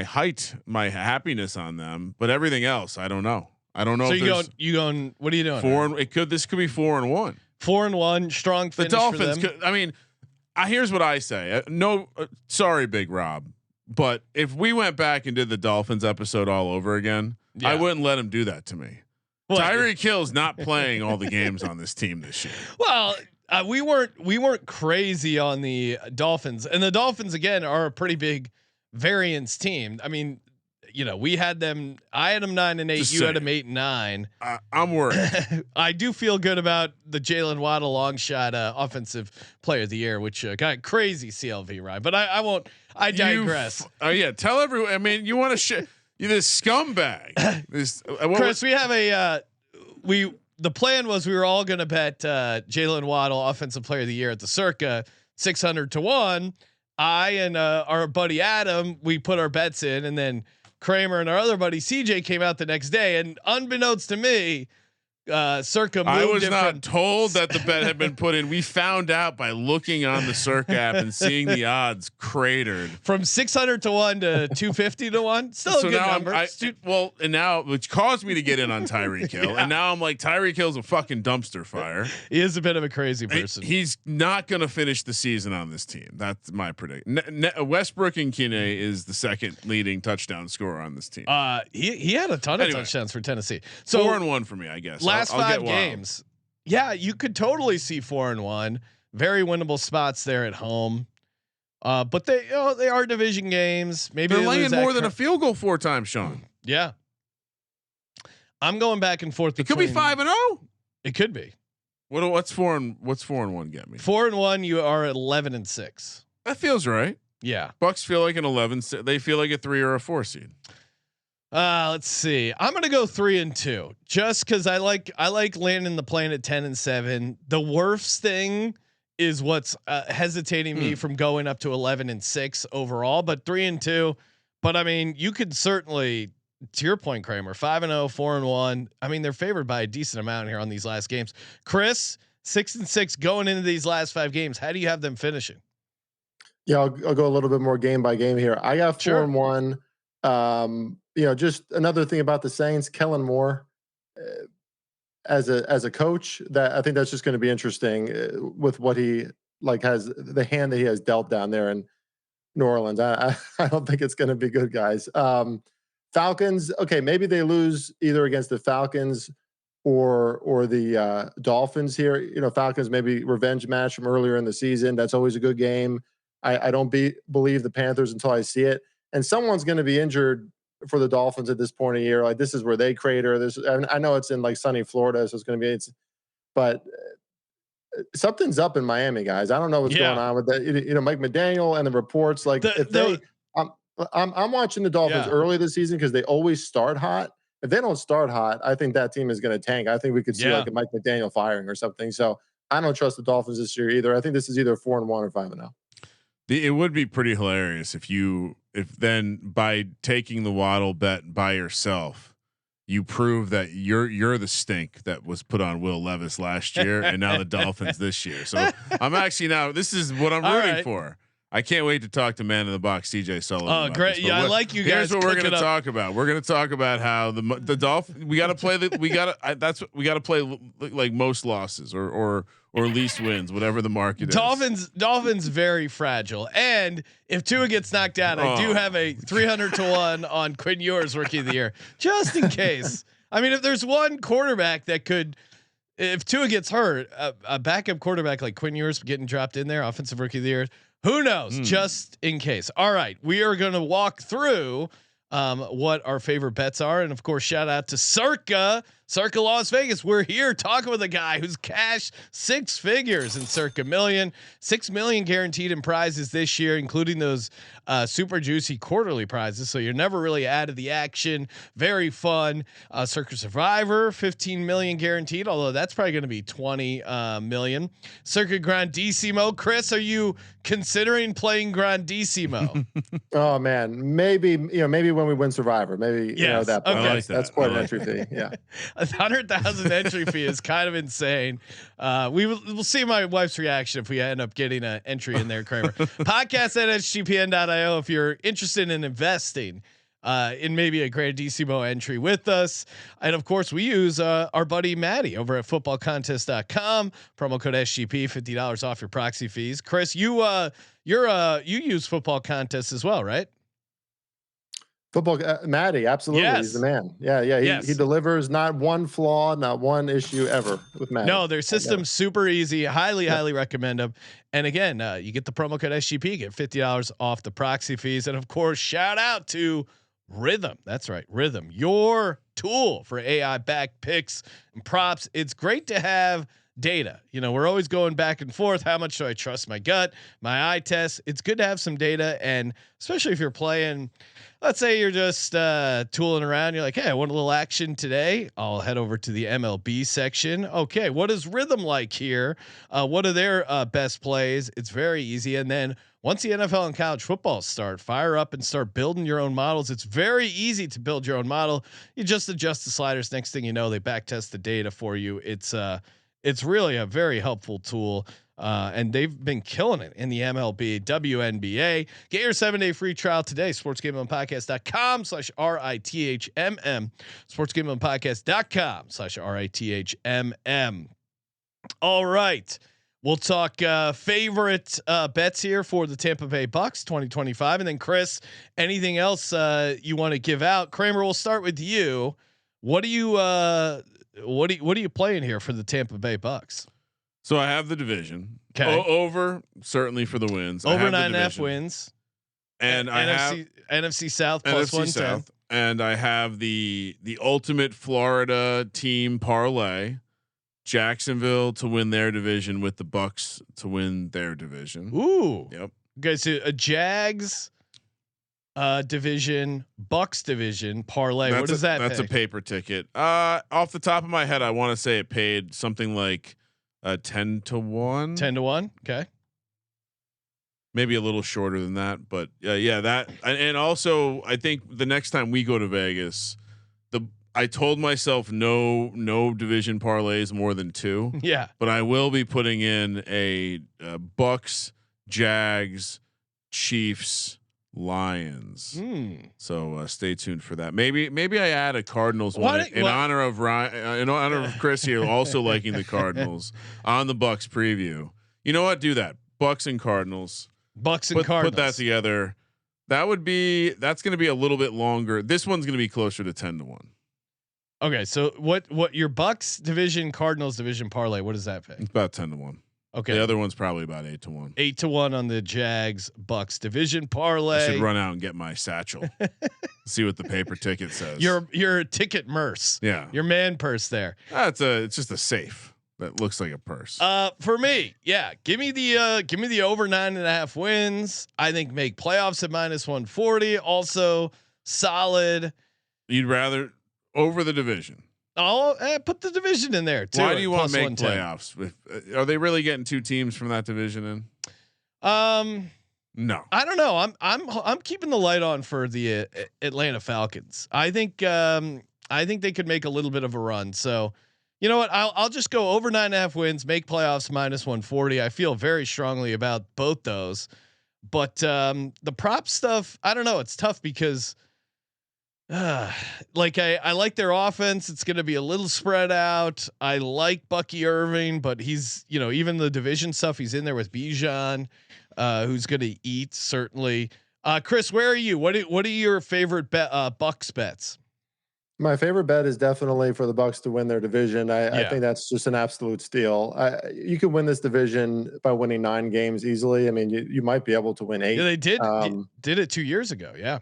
F: height, my happiness on them, but everything else I don't know.
A: So you going? What are you doing?
F: This could be 4-1.
A: 4-1, strong finish.
F: The Dolphins
A: for them.
F: could. I mean, here's what I say. Sorry, Big Rob. But if we went back and did the Dolphins episode all over again, I wouldn't let him do that to me. Tyreek Hill's not playing all the games on this team this year.
A: Well, we weren't crazy on the Dolphins, and the Dolphins again are a pretty big variance team. I mean, we had them. I had them 9-8. You had them 8-9.
F: I'm worried.
A: I do feel good about the Jalen Waddle long shot offensive player of the year, which got crazy CLV ride. But I won't. I digress.
F: Yeah, tell everyone. I mean, you want to shit. You this scumbag.
A: Chris, we have the plan was we were all going to bet Jalen Waddle offensive player of the year at the Circa 600 to 1. I and our buddy Adam, we put our bets in, and then Kramer and our other buddy CJ came out the next day, and unbeknownst to me, Circa moved.
F: I was not told that the bet had been put in. We found out by looking on the Circa app and seeing the odds cratered
A: from 600 to 1 to 250 to 1. Still a good number.
F: And now, which caused me to get in on Tyreek Hill, and now I'm like, Tyreek Hill's a fucking dumpster fire.
A: He is a bit of a crazy person.
F: He's not going to finish the season on this team. That's my prediction. Westbrook and Kine is the second leading touchdown scorer on this team.
A: He had a ton of touchdowns for Tennessee. So
F: 4-1 for me, I guess.
A: Last 5 games. Yeah, you could totally see 4-1. Very winnable spots there at home. But they are division games. Maybe
F: they're laying more than a field goal 4 times, Sean.
A: Yeah. I'm going back and forth.
F: It could be 5-0.
A: It could be.
F: What's 4-1 get me?
A: 4-1, you are at 11-6.
F: That feels right.
A: Yeah.
F: Bucs feel like an 11. They feel like a 3 or a 4 seed.
A: Let's see. I'm gonna go 3-2 just because I like landing the plane at 10-7. The worst thing is what's hesitating me from going up to 11-6 overall, but 3-2. But I mean, you could certainly, to your point, Kramer, 5-0, 4-1. I mean, they're favored by a decent amount here on these last games. Chris, 6-6 going into these last 5 games. How do you have them finishing?
G: Yeah, I'll go a little bit more game by game here. I got 4-1. Just another thing about the Saints, Kellen Moore, as a coach, that I think that's just going to be interesting with what he has the hand that he has dealt down there in New Orleans. I don't think it's going to be good, guys. Falcons. Okay. Maybe they lose either against the Falcons or the Dolphins here. Falcons, maybe revenge match from earlier in the season. That's always a good game. I don't believe the Panthers until I see it. And someone's going to be injured for the Dolphins at this point of year. This is where they crater. I know it's in sunny Florida, so it's going to be. But something's up in Miami, guys. I don't know what's going on with that. Mike McDaniel and the reports. I'm watching the Dolphins early this season because they always start hot. If they don't start hot, I think that team is going to tank. I think we could see a Mike McDaniel firing or something. So I don't trust the Dolphins this year either. I think this is either 4-1 or 5-0.
F: It would be pretty hilarious if then by taking the Waddle bet by yourself, you prove that you're the stink that was put on Will Levis last year and now the Dolphins this year. So I'm actually this is what I'm rooting for. I can't wait to talk to man in the box, CJ Sullivan.
A: Oh, great!
F: This,
A: yeah, I like you guys.
F: Here's what we're going to
A: up.
F: talk about. We're going to talk about how the Dolphins. We got to play that's what we got to play like most losses or least wins, whatever the market
A: is. Dolphins very fragile, and if Tua gets knocked out, I do have a 300-1 on Quinn Ewers Rookie of the Year, just in case. I mean, if there's one quarterback that could. If Tua gets hurt, a backup quarterback like Quinn Ewers getting dropped in there, offensive rookie of the year, who knows? Just in case. All right, we are going to walk through what our favorite bets are, and of course, shout out to Circa Las Vegas. We're here talking with a guy who's cashed 6 figures in Circa Million, 6 million guaranteed in prizes this year, including those super juicy quarterly prizes. So you're never really out of the action. Very fun. Circa Survivor, 15 million guaranteed, although that's probably going to be 20 million. Circa Grandissimo. Chris, are you considering playing Grandissimo?
G: Oh man, maybe when we win Survivor, maybe that.
A: Okay.
F: Like
G: that's quite an entry fee. Yeah.
A: 100,000 entry fee is kind of insane. We'll see my wife's reaction if we end up getting an entry in there, Kramer. Podcast at SGPN.io if you're interested in investing in maybe a Grandissimo entry with us. And of course, we use our buddy Maddie over at footballcontest.com. Promo code SGP, $50 off your proxy fees. Chris, you use Football Contest as well, right?
G: Football, Maddie, absolutely,
A: yes.
G: He's the man. Yeah. He delivers not one flaw, not one issue ever with Maddie.
A: No, their system's super easy. Highly recommend them. And again, you get the promo code SGP, get $50 off the proxy fees, and of course, shout out to Rhythm. That's right, Rhythm, your tool for AI back picks and props. It's great to have data. We're always going back and forth. How much do I trust my gut, my eye test? It's good to have some data, and especially if you're playing. Let's say you're just tooling around. You're like, hey, I want a little action today. I'll head over to the MLB section. Okay, what is Rhythm like here? What are their best plays? It's very easy. And then once the NFL and college football start, fire up and start building your own models. It's very easy to build your own model. You just adjust the sliders. Next thing you know, they back test the data for you. It's really a very helpful tool. And they've been killing it in the MLB, WNBA. Get your 7-day free trial today. sportsgamblingpodcast.com/RITHMM. sportsgamblingpodcast.com/RITHMM. All right. We'll talk favorite bets here for the Tampa Bay Bucs 2025. And then Chris, anything else you want to give out? Kramer, we'll start with you. What are you playing here for the Tampa Bay Bucs?
F: So I have the division.
A: Okay.
F: Over certainly for the wins.
A: Over 9.5 wins.
F: And I have
A: NFC South plus 110.
F: And I have the ultimate Florida team parlay. Jacksonville to win their division with the Bucs to win their division.
A: Ooh.
F: Yep.
A: Okay, so a Jags division, Bucs division parlay. What does that?
F: That's
A: pick?
F: A paper ticket. Off the top of my head, I want to say it paid something like 10 to 1.
A: 10 to 1. Okay.
F: Maybe a little shorter than that, but yeah, that and also I think the next time we go to Vegas, I told myself no division parlays more than 2.
A: Yeah,
F: but I will be putting in a Bucs, Jags, Chiefs, Lions. So stay tuned for that. Maybe I add a Cardinals one in honor of Ryan, in honor of Chris here, also liking the Cardinals on the Bucs preview. You know what? Do that. Bucs and Cardinals.
A: Cardinals.
F: Put that together. That's going to be a little bit longer. This one's going to be closer to 10 to 1.
A: Okay, so what your Bucs division, Cardinals division parlay? What does that pay?
F: It's about 10 to 1.
A: Okay,
F: the other one's probably about 8 to 1.
A: 8 to 1 on the Jags Bucs division parlay.
F: I should run out and get my satchel. See what the paper ticket says.
A: Your ticket purse.
F: Yeah,
A: your man purse there.
F: It's just a safe that looks like a purse.
A: For me, yeah, give me the over 9.5 wins. I think make playoffs at -140. Also solid.
F: You'd rather over the division.
A: I'll put the division in there too.
F: Why do you want to make
A: 110.
F: playoffs? Are they really getting 2 teams from that division in? No,
A: I don't know. I'm keeping the light on for the Atlanta Falcons. I think they could make a little bit of a run. So, you know what? I'll just go over 9.5 wins, make playoffs -140. I feel very strongly about both those. But the prop stuff, I don't know. It's tough because like I like their offense. It's going to be a little spread out. I like Bucky Irving, but he's, even the division stuff, he's in there with Bijan, who's going to eat certainly. Chris, where are you? What are your favorite Bucs bets?
G: My favorite bet is definitely for the Bucs to win their division. I think that's just an absolute steal. You can win this division by winning 9 games easily. I mean, you might be able to win 8.
A: Yeah, they did it 2 years ago. Yeah.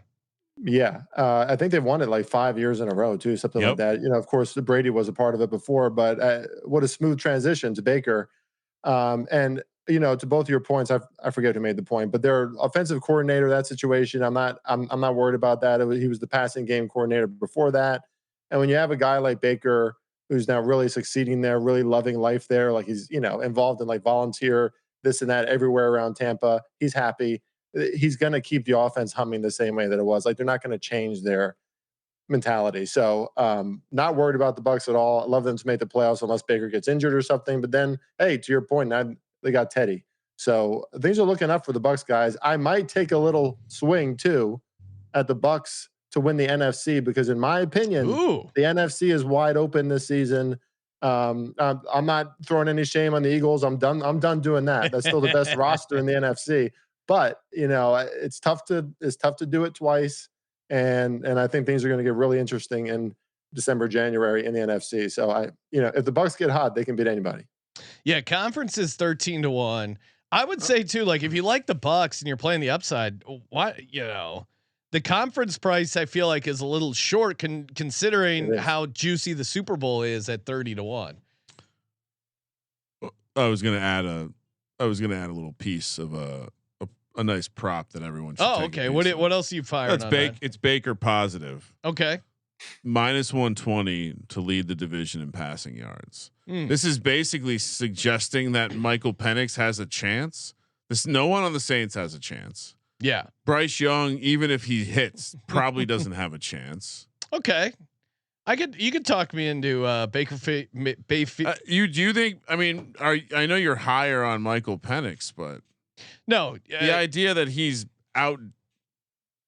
G: Yeah. I think they've won it like 5 years in a row too, something like that. Of course, Brady was a part of it before, but what a smooth transition to Baker. And to both your points, I forget who made the point, but their offensive coordinator, that situation, I'm not worried about that. He was the passing game coordinator before that. And when you have a guy like Baker, who's now really succeeding there, really loving life there, like he's, involved in like volunteer, this and that everywhere around Tampa, he's happy. He's going to keep the offense humming the same way that it was. Like they're not going to change their mentality. So not worried about the Bucs at all. I love them to make the playoffs unless Baker gets injured or something. But then, hey, to your point, now they got Teddy. So things are looking up for the Bucs guys. I might take a little swing too at the Bucs to win the NFC because in my opinion, the NFC is wide open this season. I'm not throwing any shame on the Eagles. I'm done doing that. That's still the best roster in the NFC. But it's tough to do it twice. And I think things are going to get really interesting in December, January in the NFC. So if the Bucs get hot, they can beat anybody.
A: Yeah, conference is 13-1. I would say too, like if you like the Bucs and you're playing the upside, the conference price I feel like is a little short considering how juicy the Super Bowl is at 30-1.
F: I was gonna add a little piece of a nice prop that everyone should take
A: okay. What else are you firing on?
F: It's Baker positive.
A: Okay.
F: -120 to lead the division in passing yards. This is basically suggesting that Michael Penix has a chance. No one on the Saints has a chance.
A: Yeah.
F: Bryce Young, even if he hits, probably doesn't have a chance.
A: Okay. You could talk me into Baker Mayfield.
F: You think? I mean, I know you're higher on Michael Penix, but
A: no,
F: the idea that he's out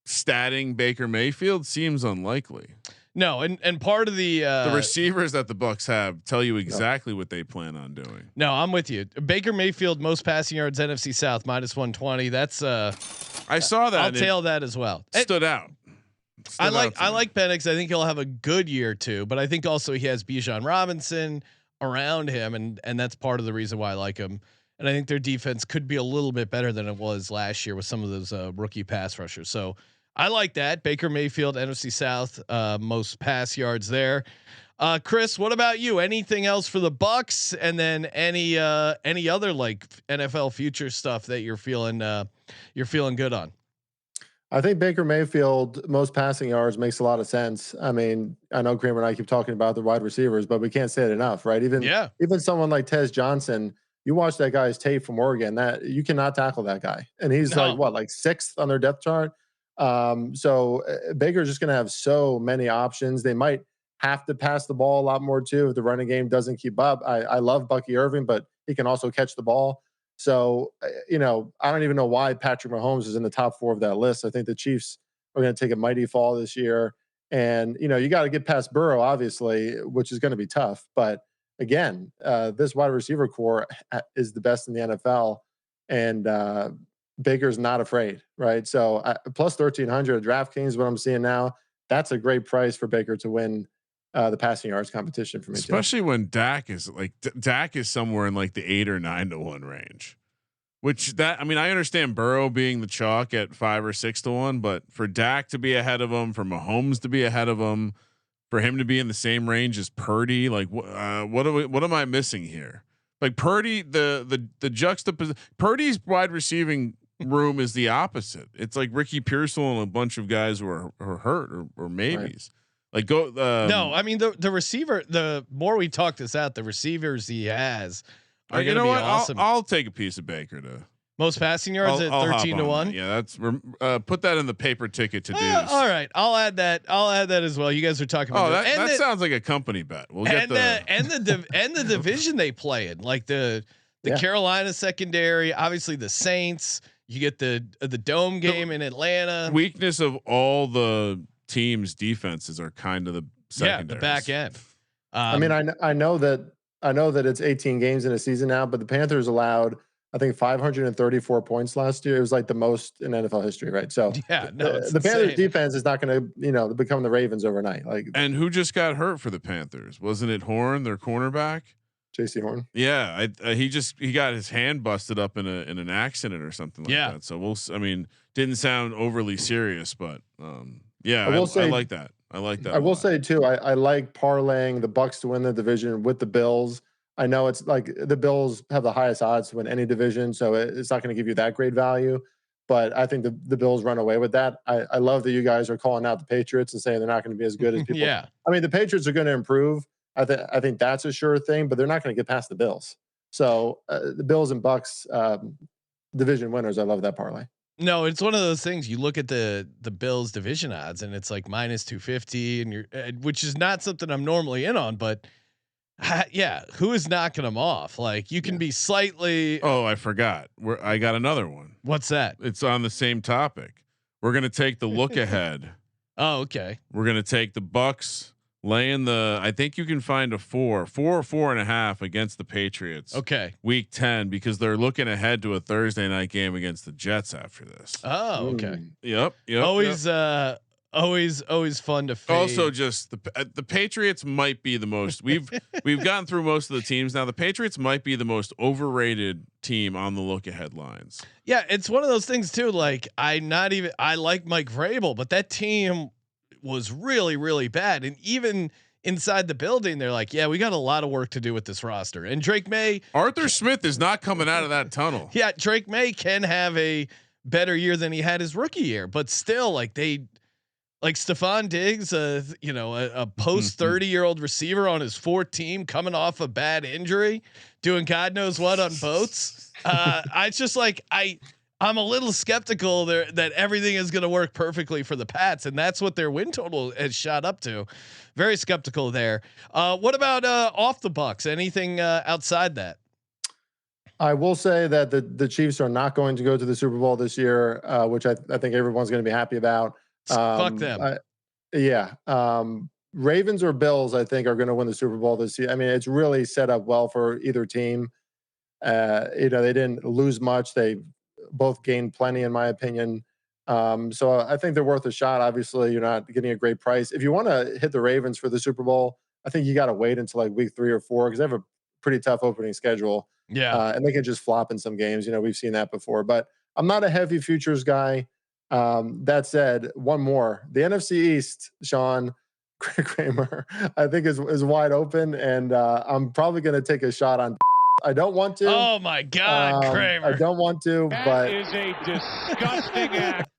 F: statting Baker Mayfield seems unlikely.
A: No, and part of the
F: receivers that the Bucs have tell you exactly what they plan on doing.
A: No, I'm with you. Baker Mayfield, most passing yards NFC South -120. That's
F: I saw that.
A: I'll tail that as well.
F: Stood out.
A: I like Penix. I think he'll have a good year too, but I think also he has Bijan Robinson around him, and that's part of the reason why I like him. And I think their defense could be a little bit better than it was last year with some of those rookie pass rushers. So I like that. Baker Mayfield, NFC South, most pass yards there. Chris, what about you? Anything else for the Bucs? And then any other like NFL future stuff that you're feeling good on?
G: I think Baker Mayfield, most passing yards makes a lot of sense. I mean, I know Kramer and I keep talking about the wide receivers, but we can't say it enough, right? Even someone like Tez Johnson, you watch that guy's tape from Oregon, that you cannot tackle that guy. And he's like 6th on their depth chart. So Baker's just going to have so many options. They might have to pass the ball a lot more too if the running game doesn't keep up. I love Bucky Irving, but he can also catch the ball. So, I don't even know why Patrick Mahomes is in the top 4 of that list. I think the Chiefs are going to take a mighty fall this year. And, you got to get past Burrow, obviously, which is going to be tough. But again, this wide receiver core is the best in the NFL. And Baker's not afraid, right? So plus 1,300 DraftKings, what I'm seeing now, that's a great price for Baker to win the passing yards competition for me,
F: especially when Dak is somewhere in like the 8 or 9 to 1 range, I understand Burrow being the chalk at 5 or 6 to 1, but for Dak to be ahead of him, for Mahomes to be ahead of him, for him to be in the same range as Purdy, like what am I missing here? Like Purdy, the juxtaposition, Purdy's wide receiving room is the opposite. It's like Ricky Pearsall and a bunch of guys who are hurt or maybes. Right. Like
A: no, I mean the receiver. The more we talk this out, the receivers he has are going to be awesome.
F: I'll take a piece of Baker to
A: most passing yards at 13-1.
F: Yeah, that's put that in the paper ticket to do.
A: All right, I'll add that as well. You guys are talking about
F: that sounds like a company bet. We'll get
A: the division they play in, like the Carolina secondary, obviously the Saints. You get the dome game in Atlanta.
F: Weakness of all the teams' defenses are kind of the secondaries.
A: The back end.
G: I mean, I know that it's 18 games in a season now, but the Panthers allowed, I think, 534 points last year. It was like the most in NFL history, right? So the Panthers defense is not going to, become the Ravens overnight.
F: And who just got hurt for the Panthers? Wasn't it Horn, their cornerback?
G: JC Horn.
F: Yeah, he got his hand busted up in an accident or something like that. So didn't sound overly serious, but I like that. I like that.
G: I will say too, I like parlaying the Bucs to win the division with the Bills. I know it's like the Bills have the highest odds to win any division, so it's not going to give you that great value. But I think the Bills run away with that. I love that you guys are calling out the Patriots and saying they're not going to be as good as people.
A: Yeah.
G: I mean, the Patriots are going to improve. I think that's a sure thing, but they're not going to get past the Bills. So the Bills and Bucs division winners. I love that parlay.
A: No, it's one of those things. You look at the Bills division odds, and it's like minus 250, and which is not something I'm normally in on, but who is knocking them off? Like you can be slightly.
F: Oh, I forgot. I got another one.
A: What's that?
F: It's on the same topic. We're gonna take the look ahead.
A: Oh, okay.
F: We're gonna take the Bucs laying I think you can find a 4.5 against the Patriots.
A: Okay.
F: Week 10 because they're looking ahead to a Thursday night game against the Jets after this.
A: Oh, okay.
F: Yep.
A: Always fun to fade.
F: Also, just the Patriots might be the most we've gotten through most of the teams now. The Patriots might be the most overrated team on the look ahead lines.
A: Yeah, it's one of those things too. Like I like Mike Vrabel, but that team was really, really bad. And even inside the building, they're like, yeah, we got a lot of work to do with this roster. And
F: Arthur Smith is not coming out of that tunnel.
A: Yeah. Drake May can have a better year than he had his rookie year, but still like Stephon Diggs, a post 30-year-old receiver on his fourth team coming off a bad injury, doing God knows what on boats. I just like, I'm a little skeptical there that everything is going to work perfectly for the Pats, and that's what their win total has shot up to. Very skeptical there. What about off the Bucs? Anything outside that?
G: I will say that the Chiefs are not going to go to the Super Bowl this year, which I think everyone's going to be happy about.
A: Fuck them.
G: Ravens or Bills, I think, are going to win the Super Bowl this year. I mean, it's really set up well for either team. They didn't lose much. They both gained plenty, in my opinion. So I think they're worth a shot. Obviously, you're not getting a great price. If you want to hit the Ravens for the Super Bowl, I think you got to wait until like week 3 or 4 because they have a pretty tough opening schedule.
A: Yeah.
G: And they can just flop in some games. We've seen that before. But I'm not a heavy futures guy. That said, one more. The NFC East, Sean Kramer, I think is wide open, and I'm probably going to take a shot on. I don't want to.
A: Oh my God, Kramer!
G: I don't want to, but
C: is a disgusting act.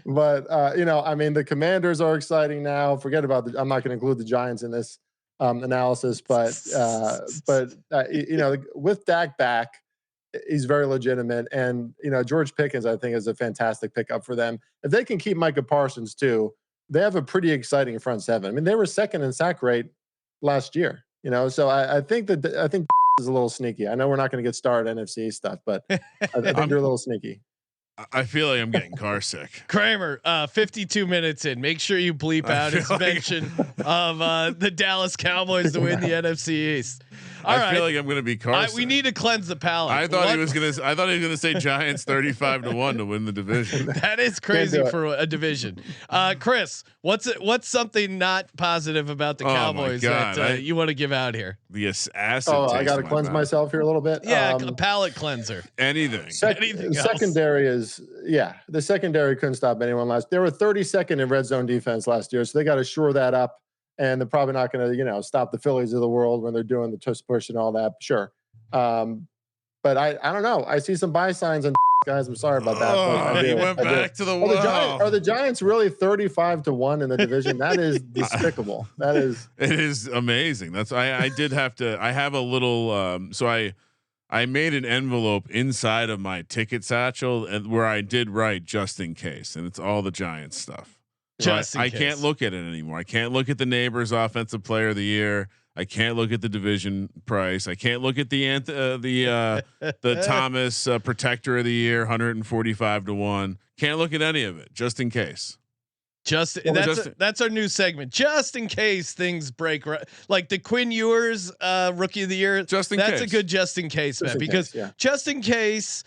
G: But the Commanders are exciting now. Forget about I'm not going to include the Giants in this analysis, but with Dak back, he's very legitimate, and George Pickens I think is a fantastic pickup for them. If they can keep Micah Parsons too, they have a pretty exciting front seven. I mean, they were second in sack rate last year. So I think is a little sneaky. I know we're not going to get started NFC stuff, but I think they're a little sneaky.
F: I feel like I'm getting car sick.
A: Kramer, 52 minutes in. Make sure you bleep out his mention of the Dallas Cowboys to win the NFC East.
F: I feel like I'm going to be car sick.
A: We need to cleanse the palate.
F: I thought he was going to say Giants 35-1 to win the division.
A: That is crazy for a division. Chris, what's something not positive about the Cowboys that you want to give out here?
F: The acid.
G: I got to cleanse myself here a little bit.
A: Yeah, a palate cleanser.
F: Anything.
A: Anything else?
G: Secondary is the secondary couldn't stop anyone last. They were 32nd in red zone defense last year, so they got to shore that up. And they're probably not going to, stop the Phillies of the world when they're doing the tush push and all that. Sure. But I don't know. I see some buy signs on guys. I'm sorry about that.
F: He went back to the wall.
G: Are the Giants really 35-1 in the division? That is despicable. It
F: is amazing. That's I did have to. I have a little. So I made an envelope inside of my ticket satchel where I did write just in case, and it's all the Giants stuff. I can't look at it anymore. I can't look at the neighbors offensive player of the year. I can't look at the division price. I can't look at the Thomas Protector of the Year, 145 to 1. Can't look at any of it, just in case.
A: That's our new segment. Just in case things break, like the Quinn Ewers Rookie of the Year. That's a good just in case, man. Because just in case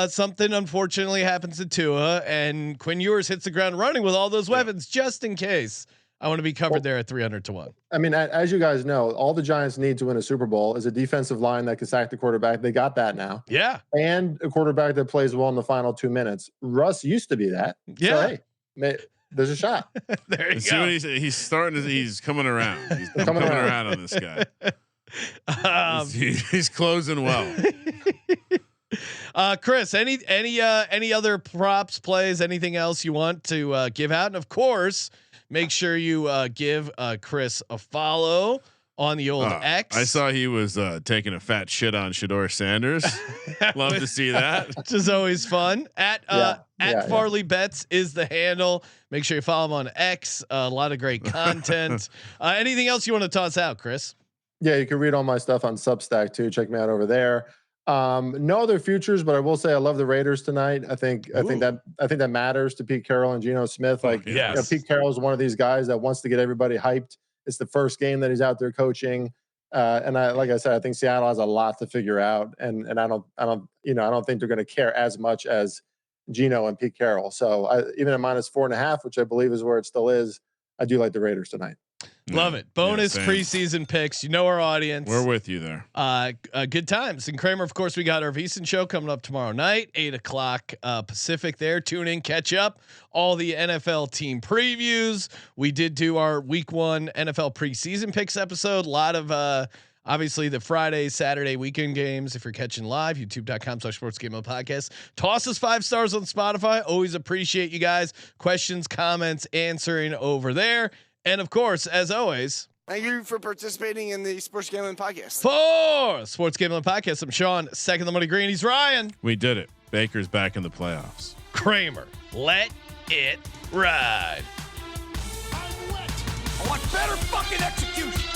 A: something unfortunately happens to Tua and Quinn Ewers hits the ground running with all those weapons, just in case. I want to be covered there at 300 to 1.
G: I mean, as you guys know, all the Giants need to win a Super Bowl is a defensive line that can sack the quarterback. They got that now.
A: Yeah.
G: And a quarterback that plays well in the final 2 minutes. Russ used to be that.
A: Yeah.
G: So, hey, there's a shot.
A: There you go.
F: He's starting to. He's coming around. He's coming around on this guy. He's closing well.
A: Chris, any other props, plays, anything else you want to give out? And of course, make sure you give Chris a follow on the old X.
F: I saw he was taking a fat shit on Shedeur Sanders. Love to see that.
A: Which is always fun. At Farley Bets is the handle. Make sure you follow him on X. A lot of great content. Anything else you want to toss out, Chris?
G: Yeah, you can read all my stuff on Substack too. Check me out over there. No other futures, but I will say I love the Raiders tonight. I think that matters to Pete Carroll and Geno Smith. Like, Pete Carroll is one of these guys that wants to get everybody hyped. It's the first game that he's out there coaching, and like I said, I think Seattle has a lot to figure out, and I don't think they're going to care as much as Geno and Pete Carroll. So even at -4.5, which I believe is where it still is, I do like the Raiders tonight.
A: Love it. Bonus preseason picks. You know our audience.
F: We're with you there.
A: Good times. And Kramer, of course, we got our VSiN show coming up tomorrow night, 8:00 Pacific. There, tune in, catch up. All the NFL team previews. We did do our Week 1 NFL preseason picks episode. A lot of obviously the Friday, Saturday weekend games. If you're catching live, youtube.com/sportsgamepodcast. Toss us 5 stars on Spotify. Always appreciate you guys. Questions, comments, answering over there. And of course, as always,
H: thank you for participating in the Sports Gambling Podcast.
A: For Sports Gambling Podcast, I'm Sean. Second the money green. He's Ryan.
F: We did it. Baker's back in the playoffs.
A: Kramer, let it ride.
H: I'm wet. I want better fucking execution.